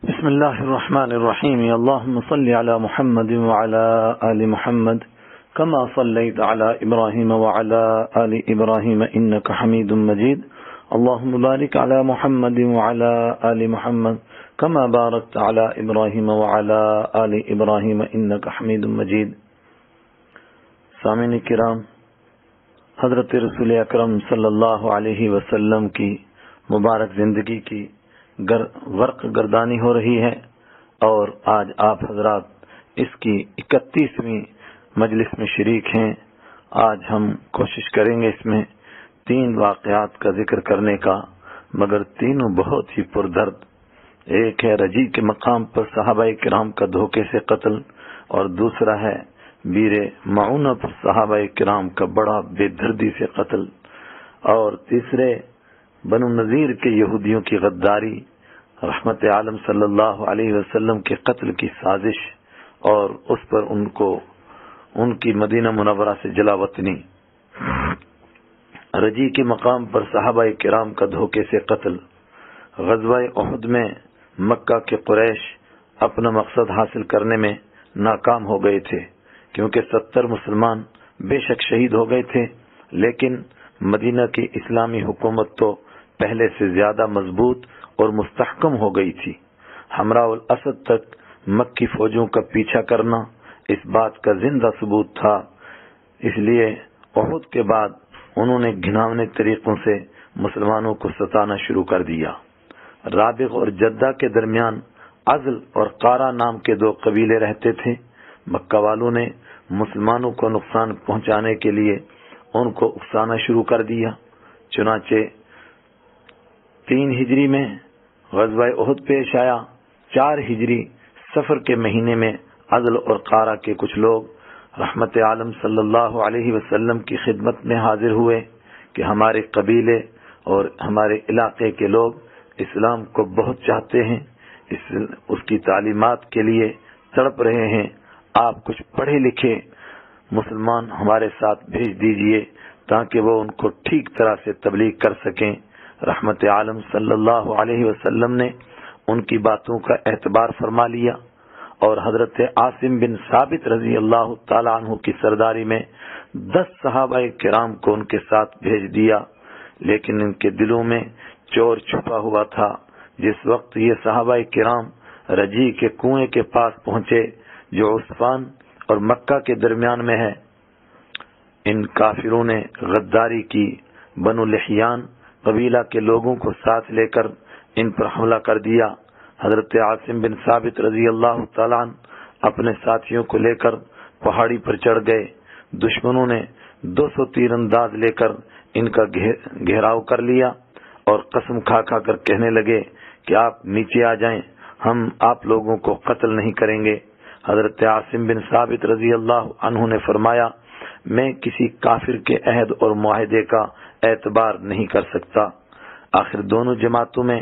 بسم الله الرحمن الرحيم. اللهم صل على محمد وعلى آل محمد كما صليت على إبراهيم وعلى آل إبراهيم إنك حميد مجيد. اللهم بارك على محمد وعلى آل محمد كما باركت على إبراهيم وعلى آل إبراهيم إنك حميد مجيد. سامعین کرام، حضرت رسول اکرم صلی اللہ علیہ وسلم کی مبارک زندگی کی ورق گردانی ہو رہی ہے، اور آج آپ حضرات اس کی 31ویں مجلس میں شریک ہیں. آج ہم کوشش کریں گے اس میں 3 واقعات کا ذکر کرنے کا، مگر تینوں بہت ہی پردرد. ایک ہے رجی کے مقام پر صحابہ کرام کا دھوکے سے قتل، اور دوسرا ہے بیر معونہ پر صحابہ کرام کا بڑا بے دردی سے قتل، اور تیسرے بنو نذیر کے یہودیوں کی غداری، رحمت عالم صلی اللہ علیہ وسلم کے قتل کی سازش، اور اس پر ان کی مدینہ منورہ سے جلا وطنی. رجی کے مقام پر صحابہ کرام کا دھوکے سے قتل. غزوہ احد میں مکہ کے قریش اپنا مقصد حاصل کرنے میں ناکام ہو گئے تھے، کیونکہ 70 مسلمان بے شک شہید ہو گئے تھے، لیکن مدینہ کی اسلامی حکومت تو پہلے سے زیادہ مضبوط اور مستحکم ہو گئی تھی. حمراء الاسد تک مکی فوجوں کا پیچھا کرنا اس بات کا زندہ ثبوت تھا. اس لیے احد کے بعد انہوں نے گھناونے طریقوں سے مسلمانوں کو ستانا شروع کر دیا. رابغ اور جدہ کے درمیان عزل اور قارہ نام کے 2 قبیلے رہتے تھے. مکہ والوں نے مسلمانوں کو نقصان پہنچانے کے لیے ان کو اکسانا شروع کر دیا. چنانچہ 3 ہجری میں غزوہ احد پیش آیا. 4 ہجری سفر کے مہینے میں عزل اور قارہ کے کچھ لوگ رحمت عالم صلی اللہ علیہ وسلم کی خدمت میں حاضر ہوئے کہ ہمارے قبیلے اور ہمارے علاقے کے لوگ اسلام کو بہت چاہتے ہیں، اس کی تعلیمات کے لیے تڑپ رہے ہیں. آپ کچھ پڑھے لکھے مسلمان ہمارے ساتھ بھیج دیجئے تاکہ وہ ان کو ٹھیک طرح سے تبلیغ کر سکیں. رحمت عالم صلی اللہ علیہ وسلم نے ان کی باتوں کا اعتبار فرما لیا، اور حضرت عاصم بن ثابت رضی اللہ تعالیٰ عنہ کی سرداری میں 10 صحابہ کرام کو ان کے ساتھ بھیج دیا. لیکن ان کے دلوں میں چور چھپا ہوا تھا. جس وقت یہ صحابہ کرام رجی کے کنویں کے پاس پہنچے جو عصفان اور مکہ کے درمیان میں ہے، ان کافروں نے غداری کی. بنو لحیان قبیلہ کے لوگوں کو ساتھ لے کر ان پر حملہ کر دیا. حضرت عاصم بن ثابت رضی اللہ تعالیٰ عنہ اپنے ساتھیوں کو لے کر پہاڑی پر چڑھ گئے. دشمنوں نے 200 تیر انداز لے کر ان کا گھیراؤ کر لیا اور قسم کھا کھا کر کہنے لگے کہ آپ نیچے آ جائیں، ہم آپ لوگوں کو قتل نہیں کریں گے. حضرت عاصم بن ثابت رضی اللہ عنہ نے فرمایا، میں کسی کافر کے عہد اور معاہدے کا اعتبار نہیں کر سکتا. آخر دونوں جماعتوں میں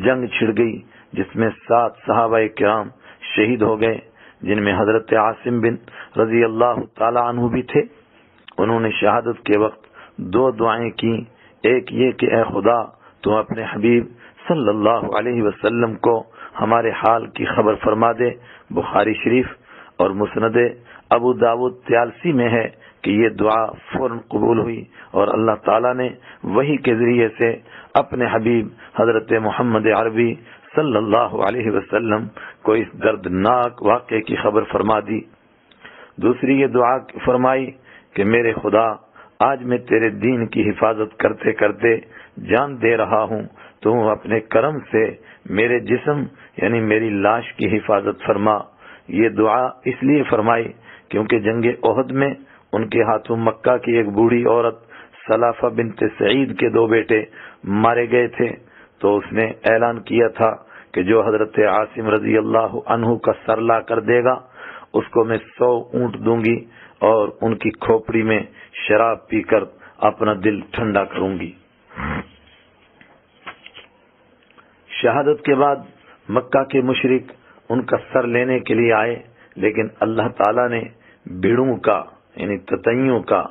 جنگ چھڑ گئی، جس میں 7 صحابہ کرام شہید ہو گئے، جن میں حضرت عاصم بن رضی اللہ تعالی عنہ بھی تھے. انہوں نے شہادت کے وقت 2 دعائیں کی. ایک یہ کہ اے خدا، تو اپنے حبیب صلی اللہ علیہ وسلم کو ہمارے حال کی خبر فرما دے. بخاری شریف اور مسند ابو داود طیالسی میں ہے کہ یہ دعا فوراً قبول ہوئی، اور اللہ تعالیٰ نے وحی کے ذریعے سے اپنے حبیب حضرت محمد عربی صلی اللہ علیہ وسلم کو اس دردناک واقعے کی خبر فرما دی. دوسری یہ دعا فرمائی کہ میرے خدا، آج میں تیرے دین کی حفاظت کرتے کرتے جان دے رہا ہوں، تو اپنے کرم سے میرے جسم یعنی میری لاش کی حفاظت فرما. یہ دعا اس لیے فرمائی کیونکہ جنگ احد میں ان کے ہاتھوں مکہ کی ایک بوڑھی عورت سلافہ بنت سعید کے 2 بیٹے مارے گئے تھے. تو اس نے اعلان کیا تھا کہ جو حضرت عاصم رضی اللہ عنہ کا سر لا کر دے گا اس کو میں 100 اونٹ دوں گی، اور ان کی کھوپڑی میں شراب پی کر اپنا دل ٹھنڈا کروں گی. شہادت کے بعد مکہ کے مشرک ان کا سر لینے کے لیے آئے، لیکن اللہ تعالیٰ نے بھیڑوں کا یعنی تتیوں کا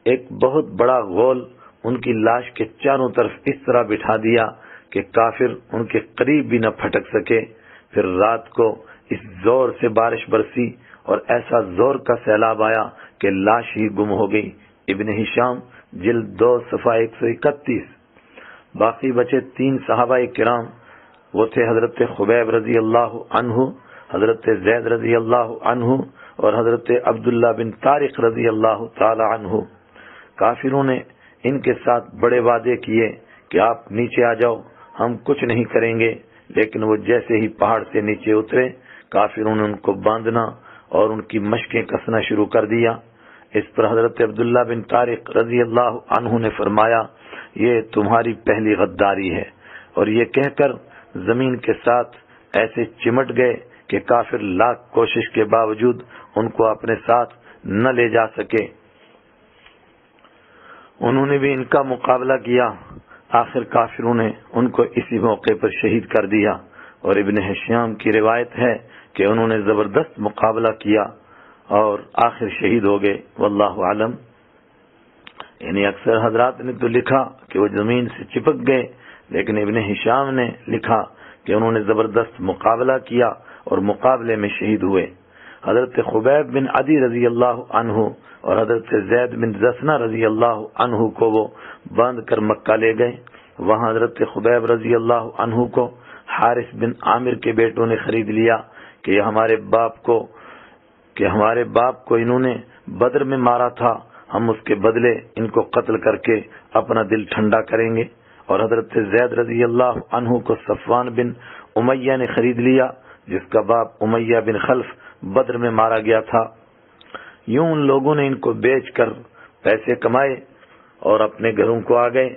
ایک بہت بڑا غول ان کی لاش کے چاروں طرف اس طرح بٹھا دیا کہ کافر ان کے قریب بھی نہ پھٹک سکے. پھر رات کو اس زور سے بارش برسی اور ایسا زور کا سیلاب آیا کہ لاش ہی گم ہو گئی۔ ابن ہشام جلد 2 صفحہ 131۔ باقی بچے 3 صحابہ کرام، وہ تھے حضرت خبیب رضی اللہ عنہ، حضرت زید رضی اللہ عنہ اور حضرت عبداللہ بن طارق رضی اللہ تعالی عنہ۔ کافروں نے ان کے ساتھ بڑے وعدے کیے کہ آپ نیچے آ جاؤ، ہم کچھ نہیں کریں گے، لیکن وہ جیسے ہی پہاڑ سے نیچے اترے کافروں نے ان کو باندھنا اور ان کی مشقیں کسنا شروع کر دیا۔ اس پر حضرت عبداللہ بن طارق رضی اللہ عنہ نے فرمایا، یہ تمہاری پہلی غداری ہے، اور یہ کہہ کر زمین کے ساتھ ایسے چمٹ گئے کہ کافر لاکھ کوشش کے باوجود ان کو اپنے ساتھ نہ لے جا سکے۔ انہوں نے بھی ان کا مقابلہ کیا، آخر کافروں نے ان کو اسی موقع پر شہید کر دیا، اور ابن ہشام کی روایت ہے کہ انہوں نے زبردست مقابلہ کیا اور آخر شہید ہو گئے، واللہ عالم۔ یعنی اکثر حضرات نے تو لکھا کہ وہ زمین سے چپک گئے، لیکن ابن ہشام نے لکھا کہ انہوں نے زبردست مقابلہ کیا اور مقابلے میں شہید ہوئے۔ حضرت خبیب بن عدی رضی اللہ عنہ اور حضرت زید بن زسنہ رضی اللہ عنہ کو وہ باندھ کر مکہ لے گئے۔ وہاں حضرت خبیب رضی اللہ عنہ کو حارث بن عامر کے بیٹوں نے خرید لیا کہ ہمارے باپ کو انہوں نے بدر میں مارا تھا، ہم اس کے بدلے ان کو قتل کر کے اپنا دل ٹھنڈا کریں گے۔ اور حضرت زید رضی اللہ عنہ کو صفوان بن امیہ نے خرید لیا، جس کا باپ امیہ بن خلف بدر میں مارا گیا تھا۔ یوں ان لوگوں نے ان کو بیچ کر پیسے کمائے اور اپنے گھروں کو آ گئے۔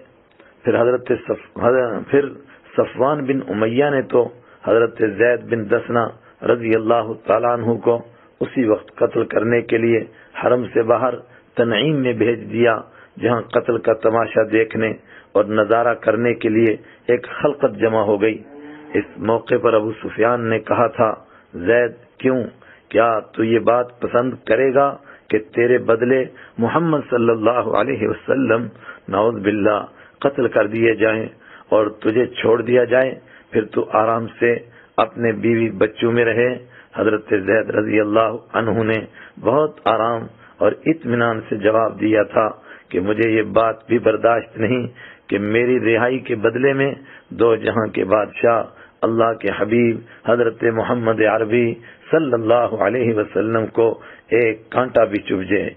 پھر صفوان بن امیہ نے تو حضرت زید بن دسنہ رضی اللہ تعالیٰ عنہ کو اسی وقت قتل کرنے کے لیے حرم سے باہر تنعیم میں بھیج دیا، جہاں قتل کا تماشا دیکھنے اور نظارہ کرنے کے لیے ایک خلقت جمع ہو گئی۔ اس موقع پر ابو سفیان نے کہا تھا، زید کیوں، کیا تو یہ بات پسند کرے گا کہ تیرے بدلے محمد صلی اللہ علیہ وسلم نعوذ باللہ قتل کر دیے جائیں اور تجھے چھوڑ دیا جائے، پھر تو آرام سے اپنے بیوی بچوں میں رہے؟ حضرت زید رضی اللہ عنہ نے بہت آرام اور اطمینان سے جواب دیا تھا کہ مجھے یہ بات بھی برداشت نہیں کہ میری رہائی کے بدلے میں 2 جہاں کے بادشاہ اللہ کے حبیب حضرت محمد عربی صلی اللہ علیہ وسلم کو ایک کانٹا بھی چبھ جائے۔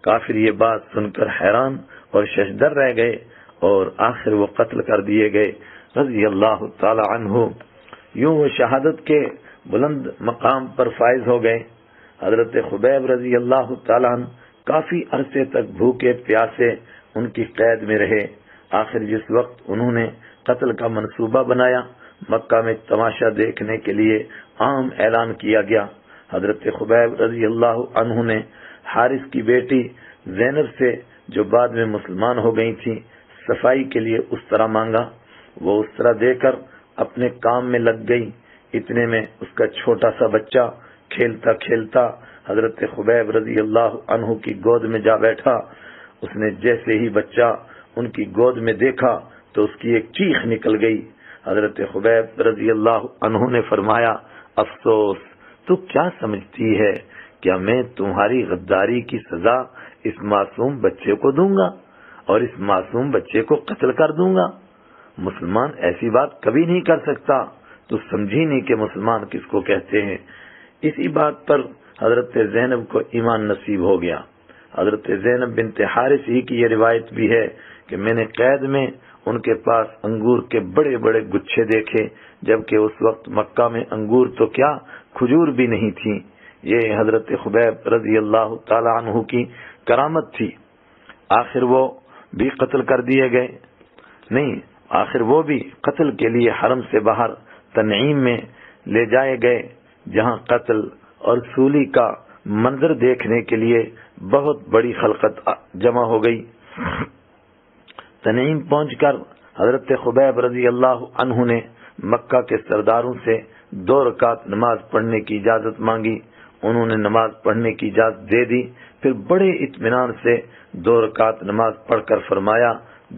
کافر یہ بات سن کر حیران اور ششدر رہ گئے اور آخر وہ قتل کر دیے گئے رضی اللہ تعالی عنہ۔ یوں وہ شہادت کے بلند مقام پر فائز ہو گئے۔ حضرت خبیب رضی اللہ تعالی عنہ کافی عرصے تک بھوکے پیاسے ان کی قید میں رہے۔ آخر جس وقت انہوں نے قتل کا منصوبہ بنایا، مکہ میں تماشا دیکھنے کے لیے عام اعلان کیا گیا۔ حضرت خبیب رضی اللہ عنہ نے حارث کی بیٹی زینب سے، جو بعد میں مسلمان ہو گئی تھی، صفائی کے لیے اسطرہ مانگا۔ وہ اسطرہ دے کر اپنے کام میں لگ گئی۔ اتنے میں اس کا چھوٹا سا بچہ کھیلتا کھیلتا حضرت خبیب رضی اللہ عنہ کی گود میں جا بیٹھا۔ اس نے جیسے ہی بچہ ان کی گود میں دیکھا تو اس کی ایک چیخ نکل گئی۔ حضرت خبیب رضی اللہ عنہ نے فرمایا، افسوس، تو کیا سمجھتی ہے، کیا میں تمہاری غداری کی سزا اس معصوم بچے کو دوں گا اور اس معصوم بچے کو قتل کر دوں گا؟ مسلمان ایسی بات کبھی نہیں کر سکتا۔ تو سمجھی نہیں کہ مسلمان کس کو کہتے ہیں۔ اسی بات پر حضرت زینب کو ایمان نصیب ہو گیا۔ حضرت زینب بنت حارث ہی کی یہ روایت بھی ہے کہ میں نے قید میں ان کے پاس انگور کے بڑے بڑے گچھے دیکھے، جبکہ اس وقت مکہ میں انگور تو کیا کھجور بھی نہیں تھی۔ یہ حضرت خبیب رضی اللہ تعالی عنہ کی کرامت تھی۔ آخر وہ بھی قتل کر دیے گئے، نہیں، آخر وہ بھی قتل کے لیے حرم سے باہر تنعیم میں لے جائے گئے، جہاں قتل اور سولی کا منظر دیکھنے کے لیے بہت بڑی خلقت جمع ہو گئی۔ تنعیم پہنچ کر حضرت خبیب رضی اللہ عنہ نے مکہ کے سرداروں سے 2 رکعت نماز پڑھنے کی اجازت مانگی۔ انہوں نے نماز پڑھنے کی اجازت دے دی۔ پھر بڑے اطمینان سے 2 رکعت نماز پڑھ کر فرمایا،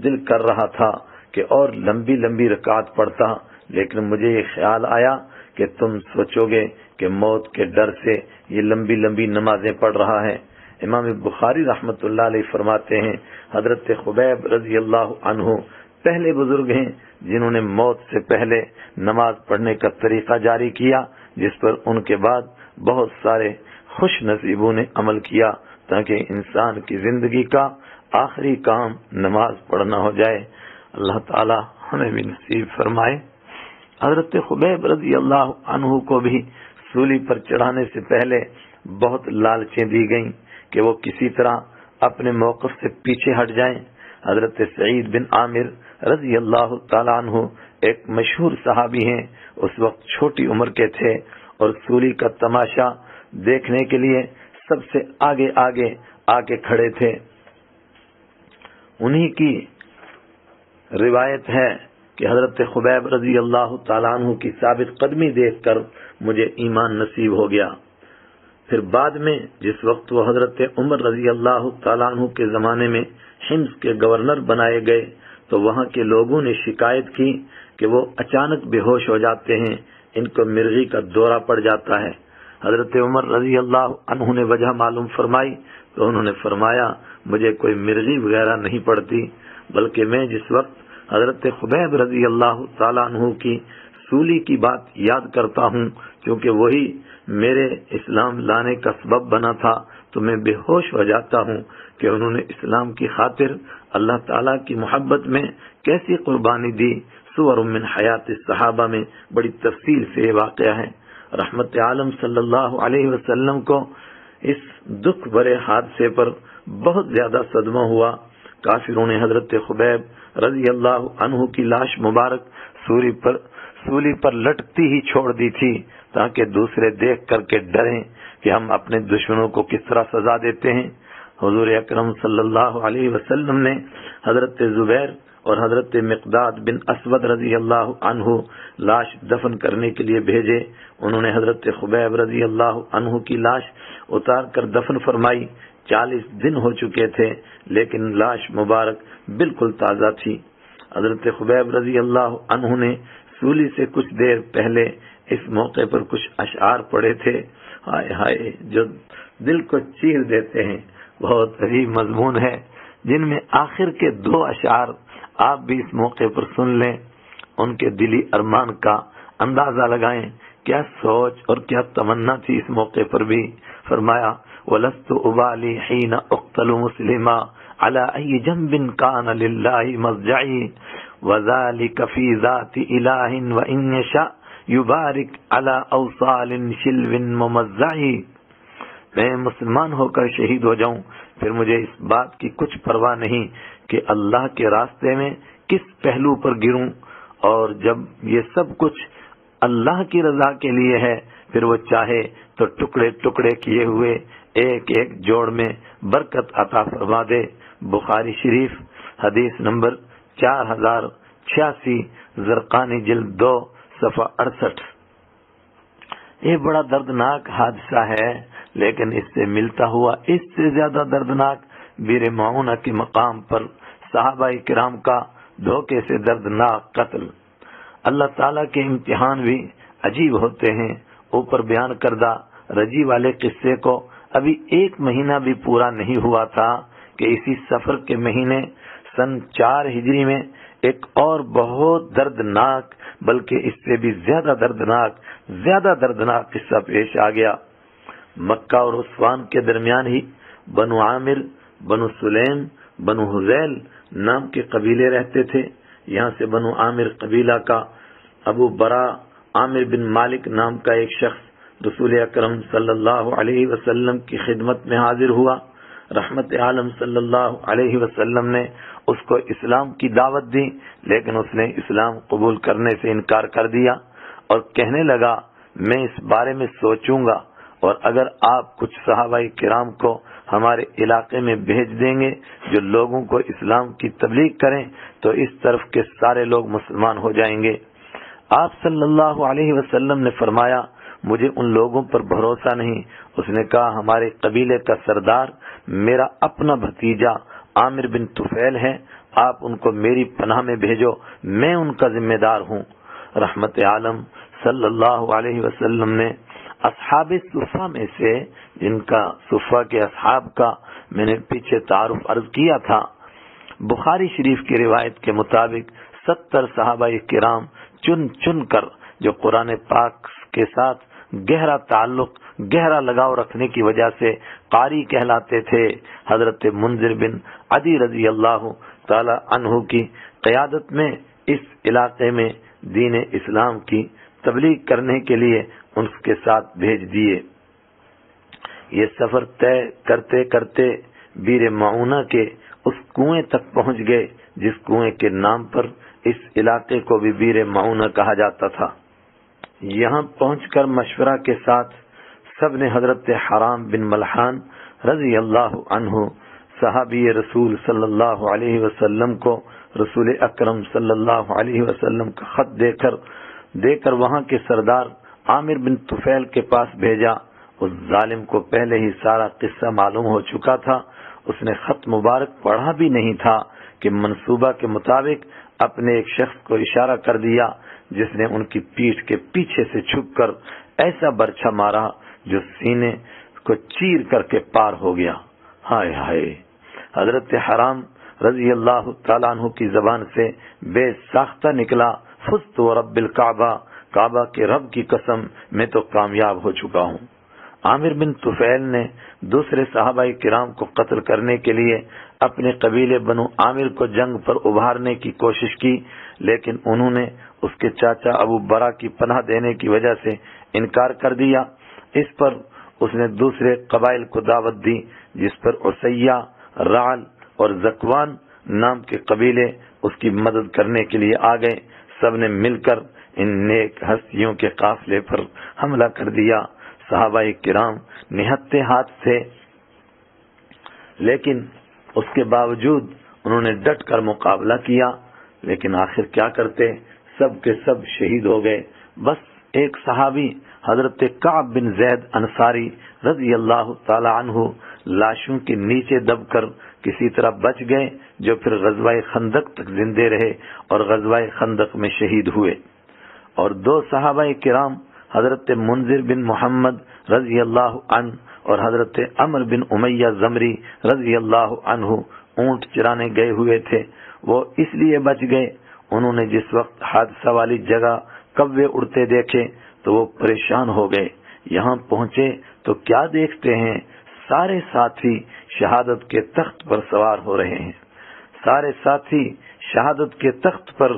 دل کر رہا تھا کہ اور لمبی لمبی رکعت پڑھتا، لیکن مجھے یہ خیال آیا کہ کہ تم سوچو گے کہ موت کے ڈر سے یہ لمبی لمبی نمازیں پڑھ رہا ہے۔ امام بخاری رحمت اللہ علیہ فرماتے ہیں حضرت خبیب رضی اللہ عنہ پہلے بزرگ ہیں جنہوں نے موت سے پہلے نماز پڑھنے کا طریقہ جاری کیا، جس پر ان کے بعد بہت سارے خوش نصیبوں نے عمل کیا تاکہ انسان کی زندگی کا آخری کام نماز پڑھنا ہو جائے۔ اللہ تعالی ہمیں بھی نصیب فرمائے۔ حضرت خبیب رضی اللہ عنہ کو بھی سولی پر چڑھانے سے پہلے بہت لالچیں دی گئیں کہ وہ کسی طرح اپنے موقف سے پیچھے ہٹ جائیں۔ حضرت سعید بن عامر رضی اللہ تعالیٰ عنہ ایک مشہور صحابی ہیں، اس وقت چھوٹی عمر کے تھے اور سولی کا تماشا دیکھنے کے لیے سب سے آگے آگے آ کے کھڑے تھے۔ انہی کی روایت ہے کہ حضرت خبیب رضی اللہ تعالیٰ عنہ کی ثابت قدمی دیکھ کر مجھے ایمان نصیب ہو گیا۔ پھر بعد میں جس وقت وہ حضرت عمر رضی اللہ تعالیٰ عنہ کے زمانے میں حمص کے گورنر بنائے گئے تو وہاں کے لوگوں نے شکایت کی کہ وہ اچانک بے ہوش ہو جاتے ہیں، ان کو مرغی کا دورہ پڑ جاتا ہے۔ حضرت عمر رضی اللہ عنہ نے وجہ معلوم فرمائی تو انہوں نے فرمایا مجھے کوئی مرغی وغیرہ نہیں پڑتی، بلکہ میں جس وقت حضرت خبیب رضی اللہ تعالیٰ عنہ کی سولی کی بات یاد کرتا ہوں، کیونکہ وہی میرے اسلام لانے کا سبب بنا تھا، تو میں بے ہوش ہو جاتا ہوں کہ انہوں نے اسلام کی خاطر اللہ تعالیٰ کی محبت میں کیسی قربانی دی۔ سور من حیات الصحابہ میں بڑی تفصیل سے یہ واقعہ ہے۔ رحمت عالم صلی اللہ علیہ وسلم کو اس دکھ بھرے حادثے پر بہت زیادہ صدمہ ہوا۔ کافروں نے حضرت خبیب رضی اللہ عنہ کی لاش مبارک سولی پر لٹکتی ہی چھوڑ دی تھی تاکہ دوسرے دیکھ کر کے ڈریں کہ ہم اپنے دشمنوں کو کس طرح سزا دیتے ہیں۔ حضور اکرم صلی اللہ علیہ وسلم نے حضرت زبیر اور حضرت مقداد بن اسود رضی اللہ عنہ لاش دفن کرنے کے لیے بھیجے۔ انہوں نے حضرت خبیب رضی اللہ عنہ کی لاش اتار کر دفن فرمائی۔ 40 دن ہو چکے تھے لیکن لاش مبارک بالکل تازہ تھی۔ حضرت خبیب رضی اللہ عنہ نے سولی سے کچھ دیر پہلے اس موقع پر کچھ اشعار پڑھے تھے، ہائے ہائے، جو دل کو چیر دیتے ہیں۔ بہت عجیب مضمون ہے، جن میں آخر کے 2 اشعار آپ بھی اس موقع پر سن لیں، ان کے دلی ارمان کا اندازہ لگائیں، کیا سوچ اور کیا تمنا تھی اس موقع پر بھی۔ فرمایا وَلَسْتُ أُبَالِي حِينَ أُقْتَلُ مُسْلِمًا عَلَىٰ أَيِّ جَنْبٍ كَانَ لِلَّهِ مَضْجَعِي وَذَلِكَ فِي ذَاتِ إِلَٰهٍ وَإِنْ يَشَأْ يُبَارِكْ عَلَىٰ أَوْصَالٍ شِلْوٍ مُمَزَّعِ۔ میں مسلمان ہو کر شہید ہو جاؤں، پھر مجھے اس بات کی کچھ پرواہ نہیں کہ اللہ کے راستے میں کس پہلو پر گروں، اور جب یہ سب کچھ اللہ کی رضا کے لیے ہے پھر وہ چاہے تو ٹکڑے ٹکڑے کیے ہوئے ایک ایک جوڑ میں برکت عطا فرما دے۔ بخاری شریف حدیث نمبر 4086، زرقانی جلد 2 صفحہ 68۔ یہ بڑا دردناک حادثہ ہے، لیکن اس سے ملتا ہوا اس سے زیادہ دردناک بیر معونہ کے مقام پر صحابہ کرام کا دھوکے سے دردناک قتل۔ اللہ تعالیٰ کے امتحان بھی عجیب ہوتے ہیں۔ اوپر بیان کردہ رجی والے قصے کو ابھی 1 مہینہ بھی پورا نہیں ہوا تھا کہ اسی سفر کے مہینے سن 4 ہجری میں ایک اور بہت دردناک، بلکہ اس سے بھی زیادہ دردناک قصہ پیش آ گیا۔ مکہ اور عثمان کے درمیان ہی بنو عامر، بنو سلیم، بنو حذیل نام کے قبیلے رہتے تھے۔ یہاں سے بنو عامر قبیلہ کا ابو برا عامر بن مالک نام کا ایک شخص رسول اکرم صلی اللہ علیہ وسلم کی خدمت میں حاضر ہوا۔ رحمت عالم صلی اللہ علیہ وسلم نے اس کو اسلام کی دعوت دی، لیکن اس نے اسلام قبول کرنے سے انکار کر دیا اور کہنے لگا میں اس بارے میں سوچوں گا، اور اگر آپ کچھ صحابہ کرام کو ہمارے علاقے میں بھیج دیں گے جو لوگوں کو اسلام کی تبلیغ کریں تو اس طرف کے سارے لوگ مسلمان ہو جائیں گے۔ آپ صلی اللہ علیہ وسلم نے فرمایا مجھے ان لوگوں پر بھروسہ نہیں۔ اس نے کہا ہمارے قبیلے کا سردار میرا اپنا بھتیجا عامر بن طفیل ہے، آپ ان کو میری پناہ میں بھیجو، میں ان کا ذمہ دار ہوں۔ رحمت عالم صلی اللہ علیہ وسلم نے اصحاب صفہ میں سے، جن کا صفہ کے اصحاب کا میں نے پیچھے تعارف عرض کیا تھا، بخاری شریف کی روایت کے مطابق 70 صحابہ کرام چن چن کر جو قرآن پاک کے ساتھ گہرا تعلق، گہرا لگاؤ رکھنے کی وجہ سے قاری کہلاتے تھے، حضرت منذر بن عدی رضی اللہ تعالی عنہ کی قیادت میں اس علاقے میں دین اسلام کی تبلیغ کرنے کے لیے ان کے ساتھ بھیج دیے۔ یہ سفر طے کرتے کرتے بیر معونہ کے اس کنویں تک پہنچ گئے جس کنویں کے نام پر اس علاقے کو بھی بیر معونہ کہا جاتا تھا۔ یہاں پہنچ کر مشورہ کے ساتھ سب نے حضرت حرام بن ملحان رضی اللہ عنہ صحابی رسول صلی اللہ علیہ وسلم کو رسول اکرم صلی اللہ علیہ وسلم کا خط دے کر وہاں کے سردار عامر بن طفیل کے پاس بھیجا۔ اس ظالم کو پہلے ہی سارا قصہ معلوم ہو چکا تھا، اس نے خط مبارک پڑھا بھی نہیں تھا کہ منصوبہ کے مطابق اپنے ایک شخص کو اشارہ کر دیا جس نے ان کی پیٹھ کے پیچھے سے چھپ کر ایسا برچھا مارا جو سینے کو چیر کر کے پار ہو گیا۔ ہائے ہائے! حضرت حرام رضی اللہ تعالیٰ عنہ کی زبان سے بے ساختہ نکلا، فزت ورب الکعبہ، کعبہ کے رب کی قسم میں تو کامیاب ہو چکا ہوں۔ عامر بن طفیل نے دوسرے صحابہ کرام کو قتل کرنے کے لیے اپنے قبیلے بنو عامر کو جنگ پر ابھارنے کی کوشش کی، لیکن انہوں نے اس کے چاچا ابو برا کی پناہ دینے کی وجہ سے انکار کر دیا۔ اس پر اس نے دوسرے قبائل کو دعوت دی جس پر عصیہ، رعل اور زکوان نام کے قبیلے اس کی مدد کرنے کے لیے آ گئے۔ سب نے مل کر ان نیک ہستیوں کے قافلے پر حملہ کر دیا۔ صحابہ کرام نہتے ہاتھ تھے، لیکن اس کے باوجود انہوں نے ڈٹ کر مقابلہ کیا، لیکن آخر کیا کرتے، سب کے سب شہید ہو گئے۔ بس ایک صحابی حضرت کعب بن زید انصاری رضی اللہ تعالی عنہ لاشوں کے نیچے دب کر کسی طرح بچ گئے، جو پھر غزوہ خندق تک زندے رہے اور غزوہ خندق میں شہید ہوئے۔ اور 2 صحابہ کرام حضرت منذر بن محمد رضی اللہ عنہ اور حضرت عمر بن امیہ زمری رضی اللہ عنہ اونٹ چرانے گئے ہوئے تھے۔ وہ اس لیے بچ گئے، انہوں نے جس وقت حادثہ والی جگہ کوے اڑتے دیکھے تو وہ پریشان ہو گئے۔ یہاں پہنچے تو کیا دیکھتے ہیں، سارے ساتھی شہادت کے تخت پر سوار ہو رہے ہیں، سارے ساتھی شہادت کے تخت پر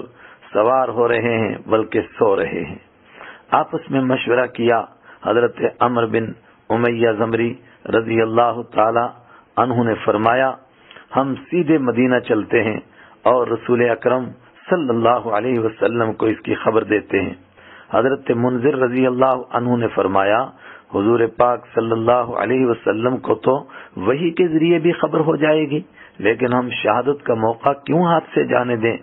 سوار ہو رہے ہیں بلکہ سو رہے ہیں۔ آپس میں مشورہ کیا۔ حضرت عمر بن امیہ زمری رضی اللہ تعالی عنہ نے فرمایا، ہم سیدھے مدینہ چلتے ہیں اور رسول اکرم صلی اللہ علیہ وسلم کو اس کی خبر دیتے ہیں۔ حضرت منذر رضی اللہ عنہ نے فرمایا، حضور پاک صلی اللہ علیہ وسلم کو تو وحی کے ذریعے بھی خبر ہو جائے گی، لیکن ہم شہادت کا موقع کیوں ہاتھ سے جانے دیں؟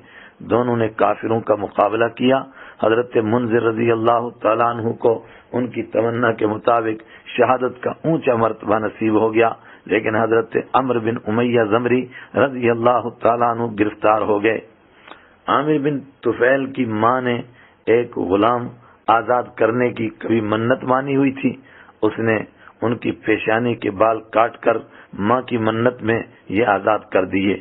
دونوں نے کافروں کا مقابلہ کیا۔ حضرت منذر رضی اللہ تعالیٰ عنہ کو ان کی تمنا کے مطابق شہادت کا اونچا مرتبہ نصیب ہو گیا، لیکن حضرت عمر بن امیہ زمری رضی اللہ تعالیٰ عنہ گرفتار ہو گئے۔ عامر بن طفیل کی ماں نے ایک غلام آزاد کرنے کی کبھی منت مانی ہوئی تھی، اس نے ان کی پیشانی کے بال کاٹ کر ماں کی منت میں یہ آزاد کر دیے۔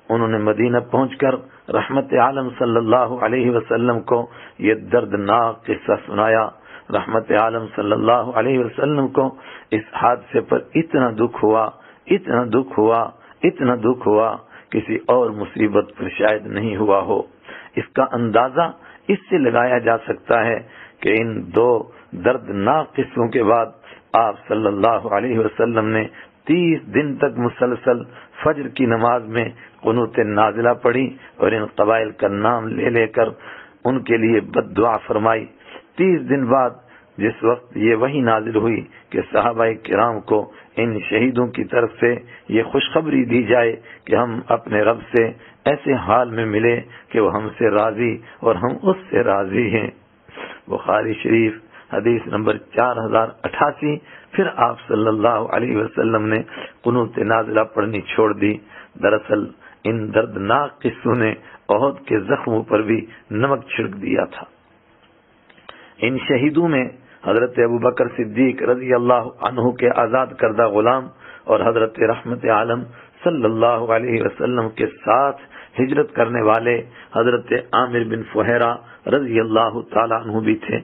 انہوں نے مدینہ پہنچ کر رحمت عالم صلی اللہ علیہ وسلم کو یہ دردناک قصہ سنایا۔ رحمت عالم صلی اللہ علیہ وسلم کو اس حادثے پر اتنا دکھ ہوا، اتنا دکھ ہوا، اتنا دکھ ہوا، کسی اور مصیبت پر شاید نہیں ہوا ہو۔ اس کا اندازہ اس سے لگایا جا سکتا ہے کہ ان 2 دردناک قصوں کے بعد آپ صلی اللہ علیہ وسلم نے 30 دن تک مسلسل فجر کی نماز میں قنوت نازلہ پڑھی اور ان قبائل کا نام لے لے کر ان کے لیے بد دعا فرمائی۔ 30 دن بعد جس وقت یہ وحی نازل ہوئی کہ صحابہ کرام کو ان شہیدوں کی طرف سے یہ خوشخبری دی جائے کہ ہم اپنے رب سے ایسے حال میں ملے کہ وہ ہم سے راضی اور ہم اس سے راضی ہیں۔ بخاری شریف حدیث نمبر 4088۔ پھر آپ صلی اللہ علیہ وسلم نے قنوت نازلہ پڑھنی چھوڑ دی۔ دراصل ان دردناک قصوں نے احد کے زخموں پر بھی نمک چھڑک دیا تھا۔ ان شہیدوں میں حضرت ابوبکر صدیق رضی اللہ عنہ کے آزاد کردہ غلام اور حضرت رحمت عالم صلی اللہ علیہ وسلم کے ساتھ ہجرت کرنے والے حضرت عامر بن فہیرہ رضی اللہ تعالیٰ عنہ بھی تھے۔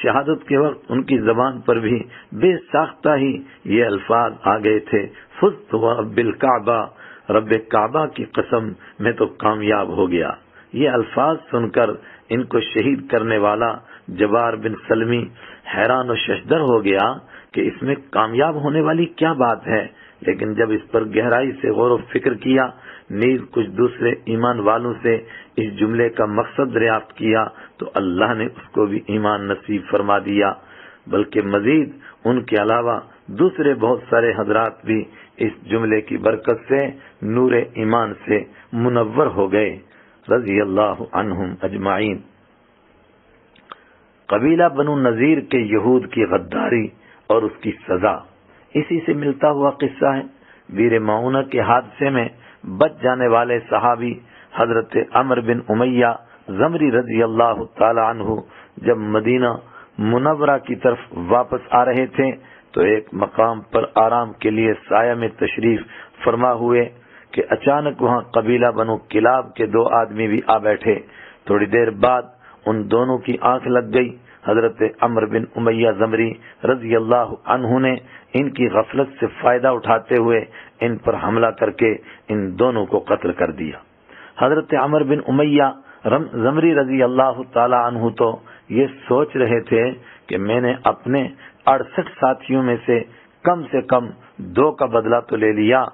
شہادت کے وقت ان کی زبان پر بھی بے ساختہ ہی یہ الفاظ آ گئے تھے، فزت ورب الکعبہ، رب کعبہ کی قسم میں تو کامیاب ہو گیا۔ یہ الفاظ سن کر ان کو شہید کرنے والا جبار بن سلمی حیران و ششدر ہو گیا کہ اس میں کامیاب ہونے والی کیا بات ہے، لیکن جب اس پر گہرائی سے غور و فکر کیا، نیز کچھ دوسرے ایمان والوں سے اس جملے کا مقصد دریافت کیا، تو اللہ نے اس کو بھی ایمان نصیب فرما دیا، بلکہ مزید ان کے علاوہ دوسرے بہت سارے حضرات بھی اس جملے کی برکت سے نور ایمان سے منور ہو گئے، رضی اللہ عنہم اجمعین۔ قبیلہ بنو نذیر کے یہود کی غداری اور اس کی سزا اسی سے ملتا ہوا قصہ ہے۔ بیر معونہ کے حادثے میں بچ جانے والے صحابی حضرت عمر بن امیہ زمری رضی اللہ تعالی عنہ جب مدینہ منورہ کی طرف واپس آ رہے تھے تو ایک مقام پر آرام کے لیے سایہ میں تشریف فرما ہوئے کہ اچانک وہاں قبیلہ بنو کلاب کے 2 آدمی بھی آ بیٹھے۔ تھوڑی دیر بعد ان دونوں کی آنکھ لگ گئی۔ حضرت عمر بن امیہ زمری رضی اللہ عنہ نے ان کی غفلت سے فائدہ اٹھاتے ہوئے ان پر حملہ کر کے ان دونوں کو قتل کر دیا۔ حضرت عمر بن امیہ زمری رضی اللہ تعالی عنہ تو یہ سوچ رہے تھے کہ میں نے اپنے 68 ساتھیوں میں سے کم 2 کا بدلہ تو لے لیا،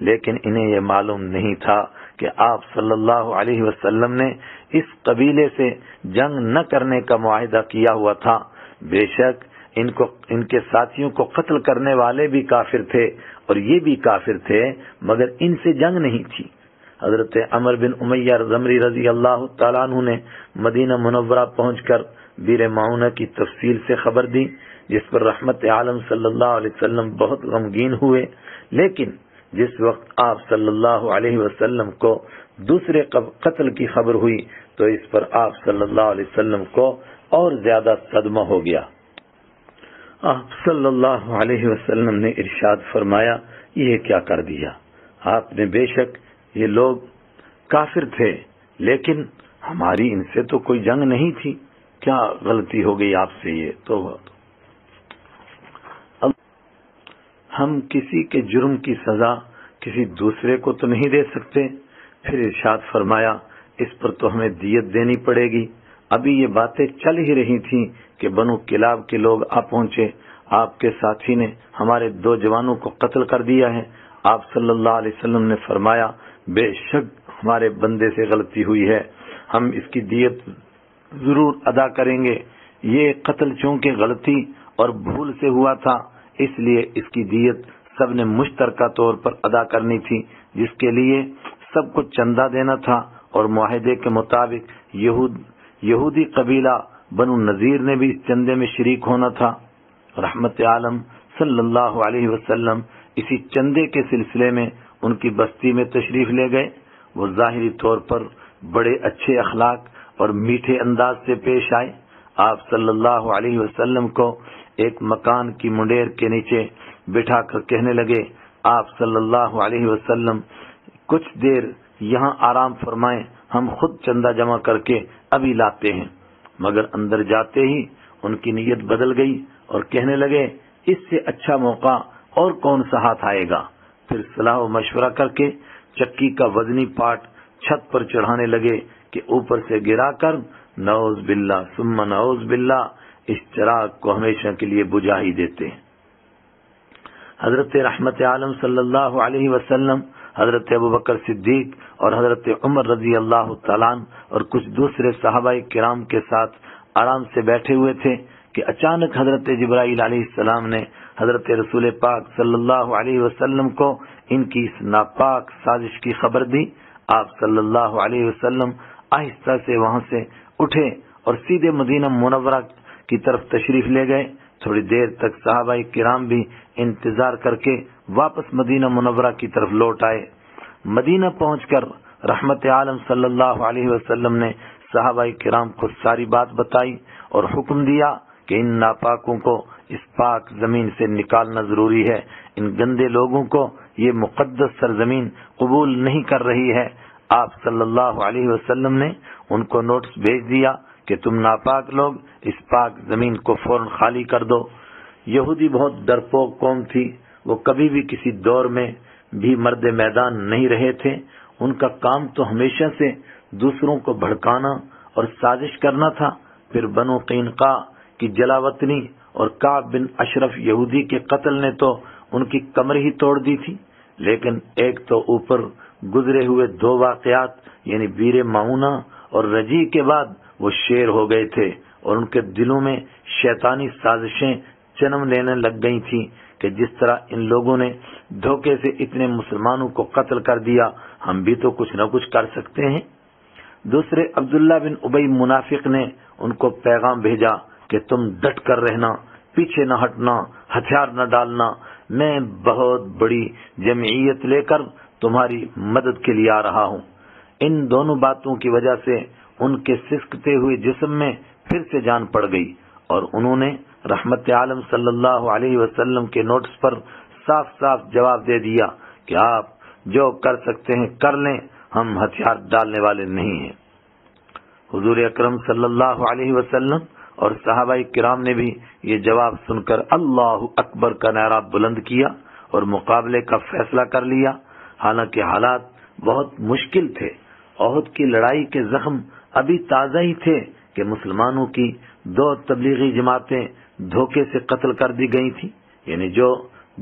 لیکن انہیں یہ معلوم نہیں تھا کہ آپ صلی اللہ علیہ وسلم نے اس قبیلے سے جنگ نہ کرنے کا معاہدہ کیا ہوا تھا۔ بے شک ان کے ساتھیوں کو قتل کرنے والے بھی کافر تھے اور یہ بھی کافر تھے، مگر ان سے جنگ نہیں تھی۔ حضرت عمر بن امیہ زمری رضی اللہ تعالیٰ عنہ نے مدینہ منورہ پہنچ کر بیر معونہ کی تفصیل سے خبر دی، جس پر رحمت عالم صلی اللہ علیہ وسلم بہت غمگین ہوئے، لیکن جس وقت آپ صلی اللہ علیہ وسلم کو دوسرے قتل کی خبر ہوئی تو اس پر آپ صلی اللہ علیہ وسلم کو اور زیادہ صدمہ ہو گیا۔ آپ صلی اللہ علیہ وسلم نے ارشاد فرمایا، یہ کیا کر دیا آپ نے؟ بے شک یہ لوگ کافر تھے، لیکن ہماری ان سے تو کوئی جنگ نہیں تھی، کیا غلطی ہو گئی آپ سے؟ یہ تو ہم کسی کے جرم کی سزا کسی دوسرے کو تو نہیں دے سکتے۔ پھر ارشاد فرمایا، اس پر تو ہمیں دیت دینی پڑے گی۔ ابھی یہ باتیں چل ہی رہی تھیں کہ بنو کلاب کے لوگ آ پہنچے، آپ کے ساتھی نے ہمارے 2 جوانوں کو قتل کر دیا ہے۔ آپ صلی اللہ علیہ وسلم نے فرمایا، بے شک ہمارے بندے سے غلطی ہوئی ہے، ہم اس کی دیت ضرور ادا کریں گے۔ یہ قتل چونکہ غلطی اور بھول سے ہوا تھا، اس لیے اس کی دیت سب نے مشترکہ طور پر ادا کرنی تھی، جس کے لیے سب کو چندہ دینا تھا، اور معاہدے کے مطابق یہودی قبیلہ بنو نذیر نے بھی اس چندے میں شریک ہونا تھا۔ رحمت عالم صلی اللہ علیہ وسلم اسی چندے کے سلسلے میں ان کی بستی میں تشریف لے گئے۔ وہ ظاہری طور پر بڑے اچھے اخلاق اور میٹھے انداز سے پیش آئے۔ آپ صلی اللہ علیہ وسلم کو ایک مکان کی منڈیر کے نیچے بٹھا کر کہنے لگے، آپ صلی اللہ علیہ وسلم کچھ دیر یہاں آرام فرمائیں، ہم خود چندہ جمع کر کے ابھی لاتے ہیں۔ مگر اندر جاتے ہی ان کی نیت بدل گئی اور کہنے لگے، اس سے اچھا موقع اور کون سا ہاتھ آئے گا؟ پھر صلاح و مشورہ کر کے چکی کا وزنی پاٹ چھت پر چڑھانے لگے کہ اوپر سے گرا کر نعوذ باللہ ثم نعوذ باللہ اس چراغ کو ہمیشہ کے لیے بجھا ہی دیتے ہیں۔ حضرت رحمت عالم صلی اللہ علیہ وسلم، حضرت ابوبکر صدیق اور حضرت عمر رضی اللہ تعالیٰ عنہ اور کچھ دوسرے صحابہ کرام کے ساتھ آرام سے بیٹھے ہوئے تھے کہ اچانک حضرت جبرائیل علیہ السلام نے حضرت رسول پاک صلی اللہ علیہ وسلم کو ان کی اس ناپاک سازش کی خبر دی۔ آپ صلی اللہ علیہ وسلم آہستہ سے وہاں سے اٹھے اور سیدھے مدینہ منورہ کی طرف تشریف لے گئے۔ تھوڑی دیر تک صحابہ کرام بھی انتظار کر کے واپس مدینہ منورہ کی طرف لوٹ آئے۔ مدینہ پہنچ کر رحمت عالم صلی اللہ علیہ وسلم نے صحابہ کرام کو ساری بات بتائی اور حکم دیا کہ ان ناپاکوں کو اس پاک زمین سے نکالنا ضروری ہے، ان گندے لوگوں کو یہ مقدس سرزمین قبول نہیں کر رہی ہے۔ آپ صلی اللہ علیہ وسلم نے ان کو نوٹس بھیج دیا کہ تم ناپاک لوگ اس پاک زمین کو فوراً خالی کر دو۔ یہودی بہت ڈرپوک قوم تھی، وہ کبھی بھی کسی دور میں بھی مرد میدان نہیں رہے تھے۔ ان کا کام تو ہمیشہ سے دوسروں کو بھڑکانا اور سازش کرنا تھا۔ پھر بنو قینقاع کی جلاوطنی اور کعب بن اشرف یہودی کے قتل نے تو ان کی کمر ہی توڑ دی تھی۔ لیکن ایک تو اوپر گزرے ہوئے 2 واقعات یعنی بیر معونہ اور رجی کے بعد وہ شیر ہو گئے تھے، اور ان کے دلوں میں شیطانی سازشیں جنم لینے لگ گئی تھیں کہ جس طرح ان لوگوں نے دھوکے سے اتنے مسلمانوں کو قتل کر دیا، ہم بھی تو کچھ نہ کچھ کر سکتے ہیں۔ دوسرے عبداللہ بن ابی منافق نے ان کو پیغام بھیجا کہ تم ڈٹ کر رہنا، پیچھے نہ ہٹنا، ہتھیار نہ ڈالنا، میں بہت بڑی جمعیت لے کر تمہاری مدد کے لیے آ رہا ہوں۔ ان دونوں باتوں کی وجہ سے ان کے سسکتے ہوئے جسم میں پھر سے جان پڑ گئی، اور انہوں نے رحمت عالم صلی اللہ علیہ وسلم کے نوٹس پر صاف صاف جواب دے دیا کہ آپ جو کر سکتے ہیں کر لیں، ہم ہتھیار ڈالنے والے نہیں ہیں۔ حضور اکرم صلی اللہ علیہ وسلم اور صحابہ کرام نے بھی یہ جواب سن کر اللہ اکبر کا نعرہ بلند کیا اور مقابلے کا فیصلہ کر لیا۔ حالانکہ حالات بہت مشکل تھے، احد کی لڑائی کے زخم ابھی تازہ ہی تھے کہ مسلمانوں کی 2 تبلیغی جماعتیں دھوکے سے قتل کر دی گئی تھی، یعنی جو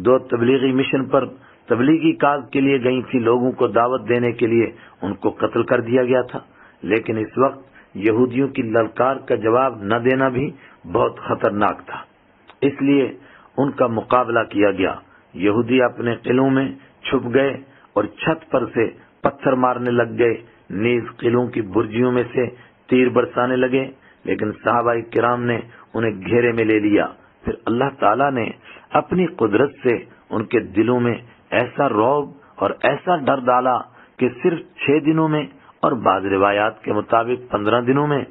2 تبلیغی مشن پر تبلیغی کاز کے لیے گئی تھی، لوگوں کو دعوت دینے کے لیے، ان کو قتل کر دیا گیا تھا۔ لیکن اس وقت یہودیوں کی للکار کا جواب نہ دینا بھی بہت خطرناک تھا، اس لیے ان کا مقابلہ کیا گیا۔ یہودی اپنے قلعوں میں چھپ گئے اور چھت پر سے پتھر مارنے لگ گئے، نیز قلعوں کی برجیوں میں سے تیر برسانے لگے، لیکن صحابہ کرام نے انہیں گھیرے میں لے لیا۔ پھر اللہ تعالیٰ نے اپنی قدرت سے ان کے دلوں میں ایسا رعب اور ایسا ڈر ڈالا کہ صرف 6 دنوں میں اور بعض روایات کے مطابق 15 دنوں میں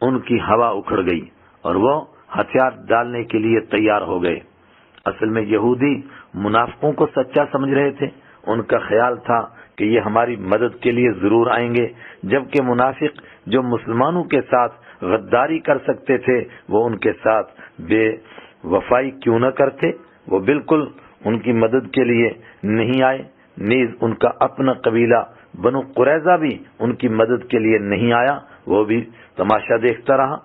ان کی ہوا اکھڑ گئی اور وہ ہتھیار ڈالنے کے لیے تیار ہو گئے۔ اصل میں یہودی منافقوں کو سچا سمجھ رہے تھے، ان کا خیال تھا کہ یہ ہماری مدد کے لیے ضرور آئیں گے، جبکہ منافق جو مسلمانوں کے ساتھ غداری کر سکتے تھے وہ ان کے ساتھ بے وفائی کیوں نہ کرتے۔ وہ بالکل ان کی مدد کے لیے نہیں آئے، نیز ان کا اپنا قبیلہ بنو قریظہ بھی ان کی مدد کے لیے نہیں آیا، وہ بھی تماشا دیکھتا رہا۔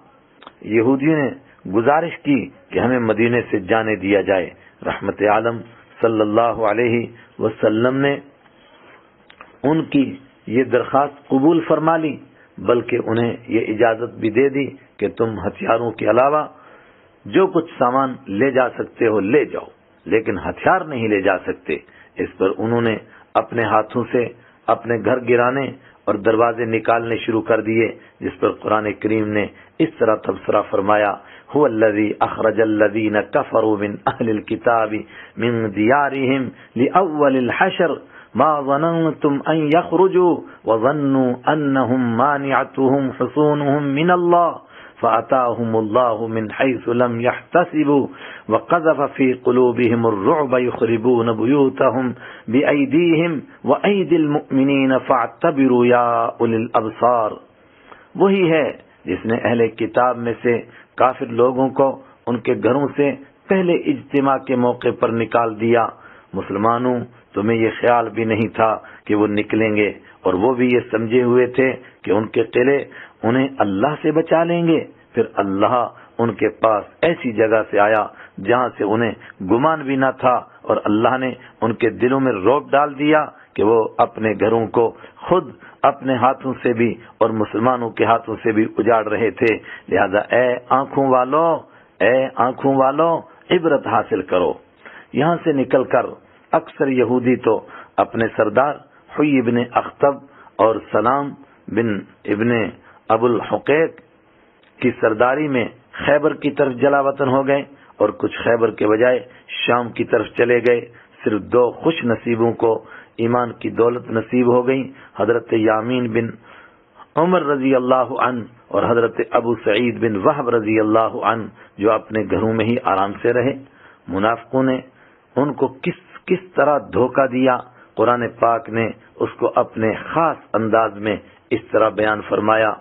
یہودیوں نے گزارش کی کہ ہمیں مدینے سے جانے دیا جائے۔ رحمت عالم صلی اللہ علیہ وسلم نے ان کی یہ درخواست قبول فرما لی، بلکہ انہیں یہ اجازت بھی دے دی کہ تم ہتھیاروں کے علاوہ جو کچھ سامان لے جا سکتے ہو لے جاؤ، لیکن ہتھیار نہیں لے جا سکتے۔ اس پر انہوں نے اپنے ہاتھوں سے اپنے گھر گرانے اور دروازے نکالنے شروع کر دیے، جس پر قرآن کریم نے اس طرح تبصرہ فرمایا: هو الذي اخرج الذين كفروا من اهل الكتاب من ديارهم لاول الحشر ما ظننتم ان يخرجوا وظنوا انهم مانعتهم حصونهم من الله فأتاهم الله من حيث لم يحتسبوا وقذف في قلوبهم الرعب يخربون بيوتهم بأيديهم وأيدي المؤمنين فاعتبروا يا أولي الأبصار۔ وہی ہے جس نے اہل کتاب میں سے کافر لوگوں کو ان کے گھروں سے پہلے اجتماع کے موقع پر نکال دیا۔ مسلمانوں، تمہیں یہ خیال بھی نہیں تھا کہ وہ نکلیں گے، اور وہ بھی یہ سمجھے ہوئے تھے کہ ان کے قلعے انہیں اللہ سے بچا لیں گے۔ پھر اللہ ان کے پاس ایسی جگہ سے آیا جہاں سے انہیں گمان بھی نہ تھا، اور اللہ نے ان کے دلوں میں رعب ڈال دیا کہ وہ اپنے گھروں کو خود اپنے ہاتھوں سے بھی اور مسلمانوں کے ہاتھوں سے بھی اجاڑ رہے تھے۔ لہذا اے آنکھوں والو عبرت حاصل کرو۔ یہاں سے نکل کر اکثر یہودی تو اپنے سردار حی بن اخطب اور سلام بن ابن ابو الحقیق کی سرداری میں خیبر کی طرف جلا وطن ہو گئے، اور کچھ خیبر کے بجائے شام کی طرف چلے گئے۔ صرف 2 خوش نصیبوں کو ایمان کی دولت نصیب ہو گئی، حضرت یامین بن عمر رضی اللہ عنہ اور حضرت ابو سعید بن وہب رضی اللہ عنہ جو اپنے گھروں میں ہی آرام سے رہے، منافقوں نے ان کو کس طرح دھوکہ دیا، قرآن پاک نے اس کو اپنے خاص انداز میں اس طرح بیان فرمایا: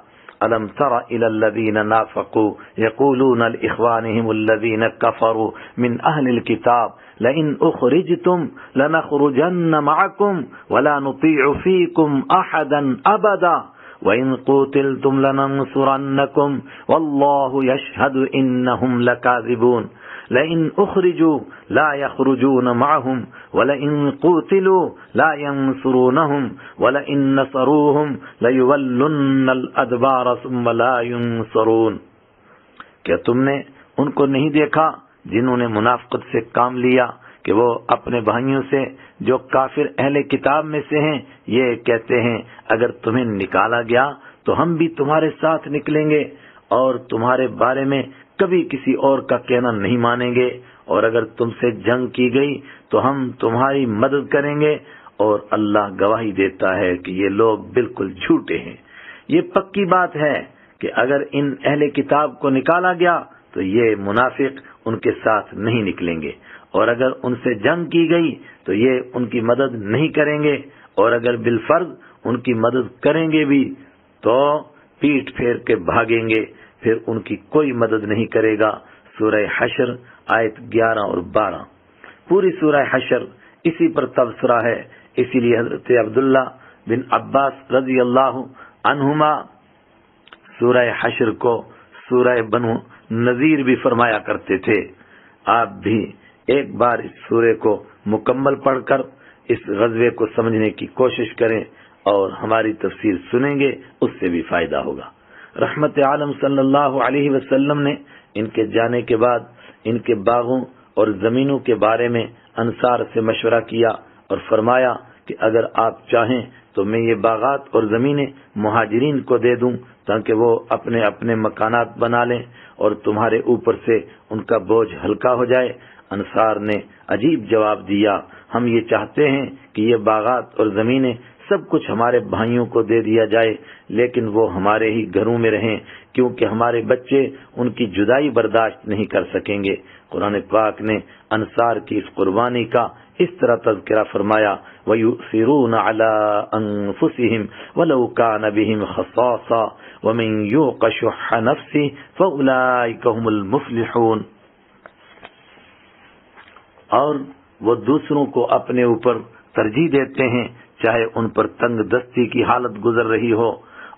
أَلَمْ تَرَ إِلَى الَّذِينَ نَافَقُوا يَقُولُونَ لِإِخْوَانِهِمُ الَّذِينَ كَفَرُوا مِنْ أَهْلِ الْكِتَابِ لَئِنْ أُخْرِجْتُمْ لَنَخْرُجَنَّ مَعَكُمْ وَلَا نُطِيعُ فِيكُمْ أَحَدًا أَبَدًا وَإِنْ قُوتِلْتُمْ لَنَنْصُرَنَّكُمْ وَاللَّهُ يَشْهَدُ إِنَّهُمْ لَكَاذِبُونَ لئن اخرجوا لا يخرجون معهم ولئن قوتلوا لا ينصرونهم ولئن نصروهم ليولن الادبار ثم لا ينصرون۔ کیا تم نے ان کو نہیں دیکھا جنہوں نے منافقت سے کام لیا کہ وہ اپنے بھائیوں سے جو کافر اہل کتاب میں سے ہیں یہ کہتے ہیں اگر تمہیں نکالا گیا تو ہم بھی تمہارے ساتھ نکلیں گے اور تمہارے بارے میں کبھی کسی اور کا کہنا نہیں مانیں گے، اور اگر تم سے جنگ کی گئی تو ہم تمہاری مدد کریں گے، اور اللہ گواہی دیتا ہے کہ یہ لوگ بالکل جھوٹے ہیں۔ یہ پکی بات ہے کہ اگر ان اہل کتاب کو نکالا گیا تو یہ منافق ان کے ساتھ نہیں نکلیں گے، اور اگر ان سے جنگ کی گئی تو یہ ان کی مدد نہیں کریں گے، اور اگر بالفرض ان کی مدد کریں گے بھی تو پیٹ پھیر کے بھاگیں گے، پھر ان کی کوئی مدد نہیں کرے گا۔ سورہ حشر آیت 11 اور 12۔ پوری سورہ حشر اسی پر تبصرہ ہے، اسی لیے حضرت عبداللہ بن عباس رضی اللہ عنہما سورہ حشر کو سورہ بنو نذیر بھی فرمایا کرتے تھے۔ آپ بھی ایک بار اس سورے کو مکمل پڑھ کر اس غزوے کو سمجھنے کی کوشش کریں اور ہماری تفسیر سنیں گے، اس سے بھی فائدہ ہوگا۔ رحمت عالم صلی اللہ علیہ وسلم نے ان کے جانے کے بعد ان کے باغوں اور زمینوں کے بارے میں انصار سے مشورہ کیا اور فرمایا کہ اگر آپ چاہیں تو میں یہ باغات اور زمینیں مہاجرین کو دے دوں تاکہ وہ اپنے اپنے مکانات بنا لیں اور تمہارے اوپر سے ان کا بوجھ ہلکا ہو جائے۔ انصار نے عجیب جواب دیا، ہم یہ چاہتے ہیں کہ یہ باغات اور زمینیں سب کچھ ہمارے بھائیوں کو دے دیا جائے، لیکن وہ ہمارے ہی گھروں میں رہیں کیونکہ ہمارے بچے ان کی جدائی برداشت نہیں کر سکیں گے۔ قرآن پاک نے انصار کی اس قربانی کا اس طرح تذکرہ فرمایا: وَيُؤْثِرُونَ عَلَىٰ أَنفُسِهِمْ وَلَوْ كَانَ بِهِمْ خَصَاصَةٌ وَمَن يُوقَ شُحَّ نَفْسِهِ فَأُولَٰئِكَ هُمُ الْمُفْلِحُونَ۔ اور وہ دوسروں کو اپنے اوپر ترجیح دیتے ہیں چاہے ان پر تنگ دستی کی حالت گزر رہی ہو،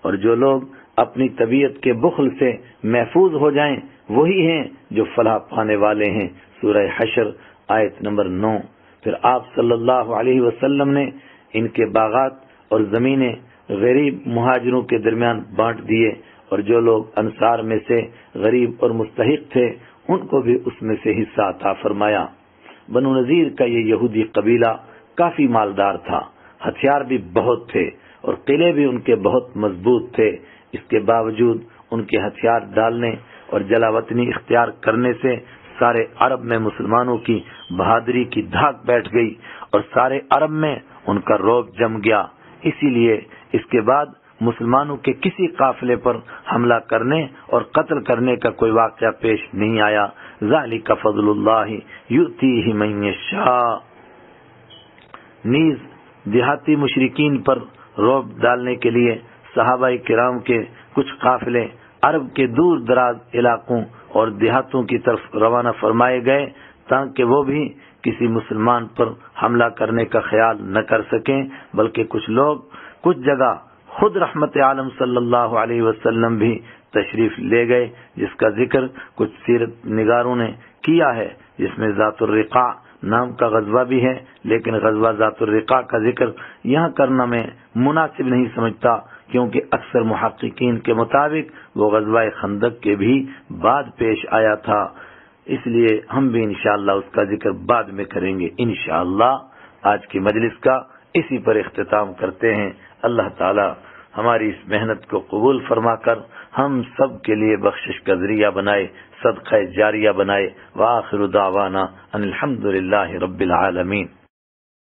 اور جو لوگ اپنی طبیعت کے بخل سے محفوظ ہو جائیں وہی ہیں جو فلاح پانے والے ہیں۔ سورہ حشر آیت نمبر 9۔ پھر آپ صلی اللہ علیہ وسلم نے ان کے باغات اور زمینیں غریب مہاجروں کے درمیان بانٹ دیے، اور جو لوگ انصار میں سے غریب اور مستحق تھے ان کو بھی اس میں سے حصہ عطا فرمایا۔ بنو نذیر کا یہ یہودی قبیلہ کافی مالدار تھا، ہتھیار بھی بہت تھے اور قلعے بھی ان کے بہت مضبوط تھے۔ اس کے باوجود ان کے ہتھیار ڈالنے اور جلا وطنی اختیار کرنے سے سارے عرب میں مسلمانوں کی بہادری کی دھاک بیٹھ گئی اور سارے عرب میں ان کا رعب جم گیا۔ اسی لیے اس کے بعد مسلمانوں کے کسی قافلے پر حملہ کرنے اور قتل کرنے کا کوئی واقعہ پیش نہیں آیا۔ ذالک فضل اللہ یؤتیہ من یشاء۔ نیز دیہاتی مشرکین پر رعب ڈالنے کے لیے صحابہ کرام کے کچھ قافلے عرب کے دور دراز علاقوں اور دیہاتوں کی طرف روانہ فرمائے گئے تاکہ وہ بھی کسی مسلمان پر حملہ کرنے کا خیال نہ کر سکیں، بلکہ کچھ لوگ کچھ جگہ خود رحمت عالم صلی اللہ علیہ وسلم بھی تشریف لے گئے، جس کا ذکر کچھ سیرت نگاروں نے کیا ہے، جس میں ذات الرقاع نام کا غزوہ بھی ہے، لیکن غزوہ ذات الرقاع کا ذکر یہاں کرنا میں مناسب نہیں سمجھتا، کیونکہ اکثر محققین کے مطابق وہ غزوہ خندق کے بھی بعد پیش آیا تھا، اس لیے ہم بھی انشاءاللہ اس کا ذکر بعد میں کریں گے انشاءاللہ۔ آج کی مجلس کا اسی پر اختتام کرتے ہیں۔ اللہ تعالی ہماری اس محنت کو قبول فرما کر ہم سب کے لیے بخشش کا ذریعہ بنائے، صدقہ جاریہ بنائے۔ وآخر دعوانا ان الحمد للہ رب العالمین۔